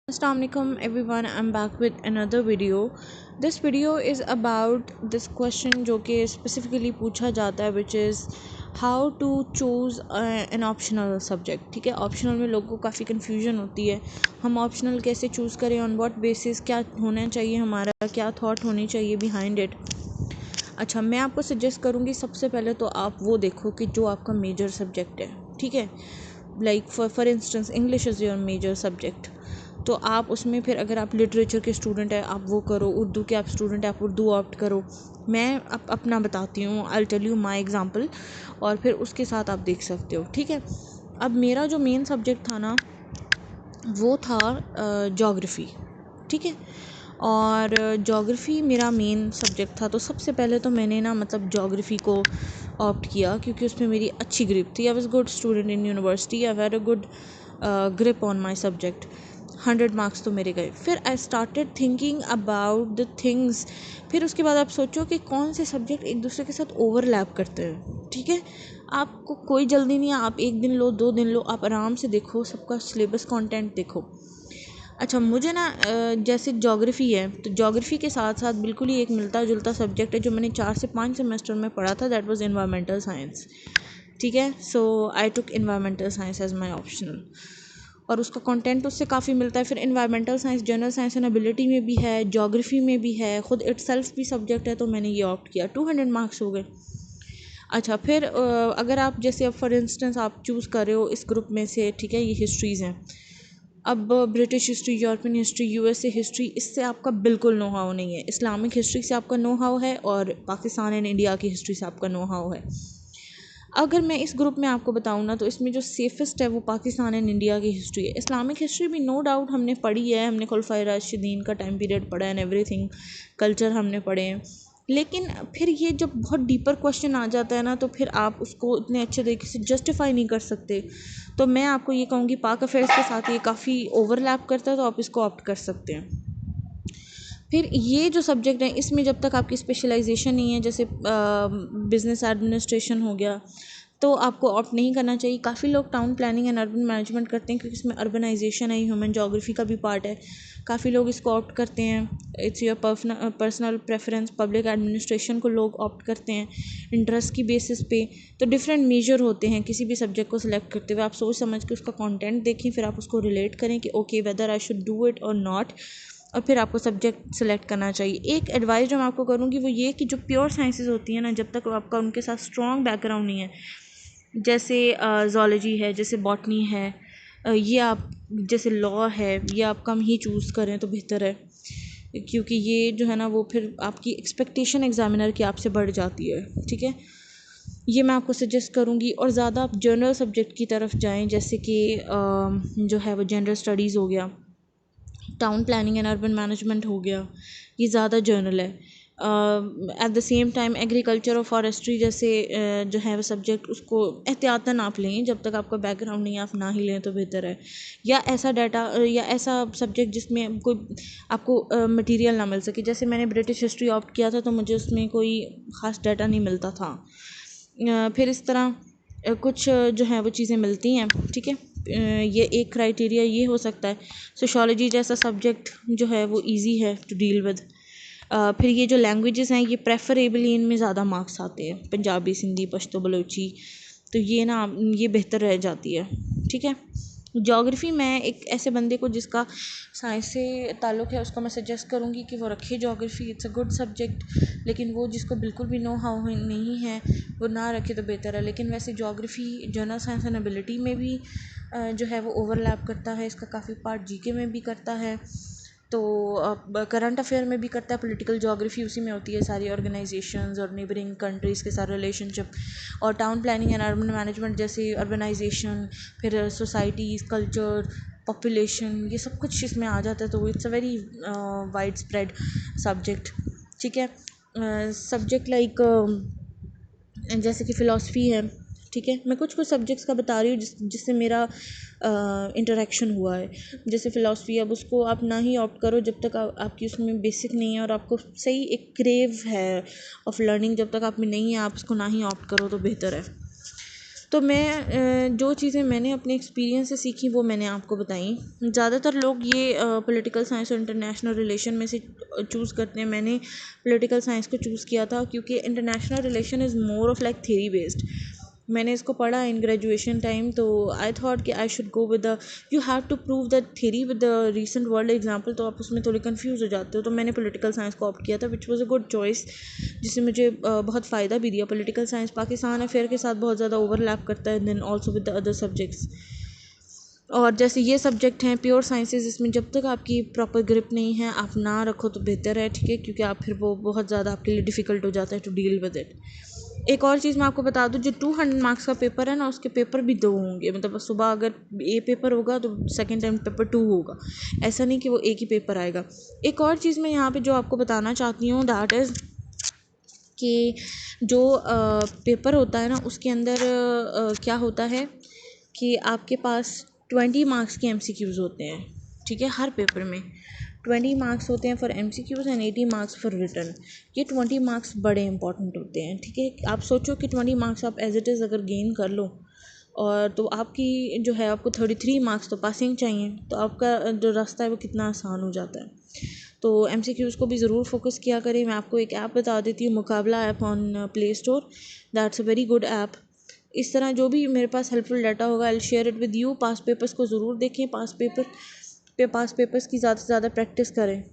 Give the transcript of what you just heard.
Assalamualaikum everyone, I'm back with another video. This video is about this question जो कि specifically पूछा जाता है, which is how to choose an optional subject. ठीक है, optional में लोगों को काफ़ी confusion होती है, हम optional कैसे choose करें, on what basis, क्या होना चाहिए, हमारा क्या thought होनी चाहिए behind it. अच्छा, मैं आपको सजेस्ट करूँगी सबसे पहले तो आप वो देखो कि जो आपका मेजर सब्जेक्ट है. ठीक है, like for instance English is your major subject, तो आप उसमें फिर अगर आप लिटरेचर के स्टूडेंट हैं आप वो करो, उर्दू के आप स्टूडेंट हैं आप उर्दू ऑप्ट करो. मैं अपना बताती हूँ, I tell you my example, और फिर उसके साथ आप देख सकते हो. ठीक है, अब मेरा जो मेन सब्जेक्ट था ना वो था जोग्राफ़ी. ठीक है, और जोग्राफ़ी मेरा मेन सब्जेक्ट था, तो सबसे पहले तो मैंने ना जोग्राफ़ी को ऑप्ट किया क्योंकि उसमें मेरी अच्छी ग्रिप थी. I was good student in university, I had a good grip on my subject. 100 marks तो मेरे गए. फिर I started thinking about the things. फिर उसके बाद आप सोचो कि कौन से सब्जेक्ट एक दूसरे के साथ ओवरलैप करते हैं. ठीक है, आपको कोई जल्दी नहीं है, आप 1 दिन लो 2 दिन लो, आप आराम से देखो, सबका सिलेबस कंटेंट देखो. अच्छा, मुझे ना जैसे जोग्राफ़ी है तो जोग्राफ़ी के साथ साथ बिल्कुल ही एक मिलता जुलता सब्जेक्ट है जो मैंने 4 से 5 सेमेस्टर में पढ़ा था, दैट वाज एनवायरमेंटल साइंस. ठीक है, so I took environmental science as my optional, और उसका कंटेंट उससे काफ़ी मिलता है. फिर environmental science general science and ability में भी है, जोग्राफ़ी में भी है, खुद इटसेल्फ भी सब्जेक्ट है, तो मैंने ये ऑप्ट किया. 200 मार्क्स हो गए. अच्छा, फिर अगर आप जैसे अब फॉर इंस्टेंस आप चूज़ कर रहे हो इस ग्रुप में से, ठीक है, ये हिस्ट्रीज़ हैं. अब British history, European history, USA history, इससे आपका बिल्कुल नो हाउ नहीं है. इस्लामिक हिस्ट्री से आपका नो हाउ है और पाकिस्तान एंड इंडिया की हिस्ट्री से आपका नो हाउ है. अगर मैं इस ग्रुप में आपको बताऊँ ना तो इसमें जो सेफेस्ट है वो पाकिस्तान एंड इंडिया की हिस्ट्री है. इस्लामिक हिस्ट्री भी नो डाउट हमने पढ़ी है, हमने खुलफाए राशिदीन का टाइम पीरियड पढ़ा है एंड एवरीथिंग, कल्चर हमने पढ़े हैं. लेकिन फिर ये जब बहुत डीपर क्वेश्चन आ जाता है ना तो फिर आप उसको इतने अच्छे तरीके से जस्टिफाई नहीं कर सकते. तो मैं आपको ये कहूँगी पाक अफेयर्स के साथ ये काफ़ी ओवरलैप करता है, तो आप इसको ऑप्ट कर सकते हैं. फिर ये जो सब्जेक्ट है इसमें जब तक आपकी स्पेशलाइजेशन नहीं है, जैसे बिज़नेस एडमिनिस्ट्रेशन हो गया, तो आपको ऑप्ट नहीं करना चाहिए. काफ़ी लोग town planning and urban management करते हैं क्योंकि इसमें अर्बनाइजेशन है, ह्यूमन जोग्राफी का भी पार्ट है. काफ़ी लोग इसको ऑप्ट करते हैं. It's your personal preference. Public administration को लोग ऑप्ट करते हैं इंटरेस्ट की बेसिस पे. तो डिफरेंट मेजर होते हैं किसी भी सब्जेक्ट को सिलेक्ट करते हुए. आप सोच समझ के उसका कंटेंट देखें, फिर आप उसको रिलेट करें कि okay whether I should do it और नॉट, और फिर आपको सब्जेक्ट सेलेक्ट करना चाहिए. एक एडवाइस जो मैं आपको करूँगी वो ये कि जो प्योर साइंसेज होती हैं ना, जब तक आपका उनके साथ स्ट्रॉन्ग बैकग्राउंड नहीं है, जैसे ज़ूलॉजी है, जैसे बॉटनी है, ये आप जैसे लॉ है, ये आप कम ही चूज़ करें तो बेहतर है. क्योंकि ये जो है ना वो फिर आपकी एक्सपेक्टेशन एग्जामिनर की आपसे बढ़ जाती है. ठीक है, ये मैं आपको सजेस्ट करूँगी. और ज़्यादा आप जनरल सब्जेक्ट की तरफ जाएं, जैसे कि जो है वो जनरल स्टडीज़ हो गया, town planning and urban management हो गया, ये ज़्यादा जर्नल है. At the same time agriculture और फॉरेस्ट्री जैसे जो है वो सब्जेक्ट, उसको एहतियातन आप लें. जब तक आपका बैकग्राउंड नहीं, आप ना ही लें तो बेहतर है. या ऐसा डाटा या ऐसा सब्जेक्ट जिसमें कोई आपको मटेरियल ना मिल सके. जैसे मैंने ब्रिटिश हिस्ट्री ऑप्ट किया था तो मुझे उसमें कोई ख़ास डाटा नहीं मिलता था. फिर इस तरह कुछ जो है वो चीज़ें मिलती हैं. ठीक है, ये एक क्राइटेरिया ये हो सकता है. सोशियोलॉजी जैसा सब्जेक्ट जो है वो इजी है टू डील विद. फिर ये जो लैंग्वेजेस हैं ये प्रेफरेबली इनमें ज़्यादा मार्क्स आते हैं, पंजाबी, सिंधी, पश्तो, बलोची, तो ये ना ये बेहतर रह जाती है. ठीक है, जोग्राफ़ी मैं एक ऐसे बंदे को जिसका साइंस से ताल्लुक़ है उसको मैं सजेस्ट करूँगी कि वो रखे geography. It's a good subject. लेकिन वो जिसको बिल्कुल भी नो हाउ नहीं है वो ना रखे तो बेहतर है. लेकिन वैसे geography general science and ability में भी जो है वो ओवरलैप करता है. इसका काफ़ी पार्ट जीके में भी करता है, तो करंट अफेयर में भी करता है. पॉलिटिकल जोग्राफ़ी उसी में होती है, सारी ऑर्गेनाइजेशंस और नेबरिंग कंट्रीज़ के साथ रिलेशनशिप. और town planning and urban management जैसे अर्बनाइजेशन, फिर सोसाइटीज़, कल्चर, पॉपुलेशन, ये सब कुछ इसमें आ जाता है. तो it's a very wide spread subject. ठीक है, सब्जेक्ट लाइक जैसे कि फ़िलासफ़ी है. ठीक है, मैं कुछ सब्जेक्ट्स का बता रही हूँ जिससे मेरा इंटरेक्शन हुआ है. जैसे फ़िलासफ़ी, अब उसको आप ना ही ऑप्ट करो जब तक आपकी उसमें बेसिक नहीं है और आपको सही एक क्रेव है ऑफ लर्निंग. जब तक आप में नहीं है आप उसको ना ही ऑप्ट करो तो बेहतर है. तो मैं जो चीज़ें मैंने अपने एक्सपीरियंस से सीखी वो मैंने आपको बताई। ज़्यादातर लोग ये पॉलिटिकल साइंस और इंटरनेशनल रिलेशन में से चूज़ करते हैं। मैंने पॉलिटिकल साइंस को चूज़ किया था क्योंकि international relation is more of like theory based. मैंने इसको पढ़ा इन ग्रेजुएशन टाइम, तो आई थॉट कि I should go with the, you have to prove the theory with the recent world example, तो आप उसमें थोड़ी कंफ्यूज हो जाते हो। तो मैंने पॉलिटिकल साइंस को ऑप्ट किया था, which was a good choice, जिससे मुझे बहुत फ़ायदा भी दिया। पॉलिटिकल साइंस पाकिस्तान अफेयर के साथ बहुत ज़्यादा ओवरलैप करता है, then also with the other subjects. और जैसे ये सब्जेक्ट हैं प्योर साइंसेज, इसमें जब तक आपकी प्रॉपर ग्रिप नहीं है आप ना रखो तो बेहतर है, ठीक है, क्योंकि आप फिर वो बहुत ज़्यादा आपके लिए डिफ़िकल्ट हो जाता है टू डील विद इट। एक और चीज़ मैं आपको बता दूं, जो 200 मार्क्स का पेपर है ना, उसके पेपर भी 2 होंगे। मतलब सुबह अगर ए पेपर होगा तो सेकंड टाइम पेपर 2 होगा, ऐसा नहीं कि वो एक ही पेपर आएगा। एक और चीज़ मैं यहाँ पे जो आपको बताना चाहती हूँ, दैट इज़ कि जो पेपर होता है ना, उसके अंदर क्या होता है कि आपके पास 20 मार्क्स के MCQs होते हैं, ठीक है। हर पेपर में 20 मार्क्स होते हैं for MCQs and 80 marks for return. ये 20 मार्क्स बड़े इंपॉर्टेंट होते हैं, ठीक है। आप सोचो कि 20 मार्क्स आप एज इट इज़ अगर गेन कर लो, और तो आपकी जो है आपको 33 मार्क्स तो पासिंग चाहिए, तो आपका जो रास्ता है वो कितना आसान हो जाता है। तो MCQs को भी ज़रूर फोकस किया करें। मैं आपको एक ऐप बता देती हूँ, मुकाबला app on play store, that's a very good app. इस तरह जो भी मेरे पास हेल्पफुल डाटा होगा I will share it with you. Pass papers को ज़रूर देखें, पास पेपर्स की ज़्यादा से ज़्यादा प्रैक्टिस करें।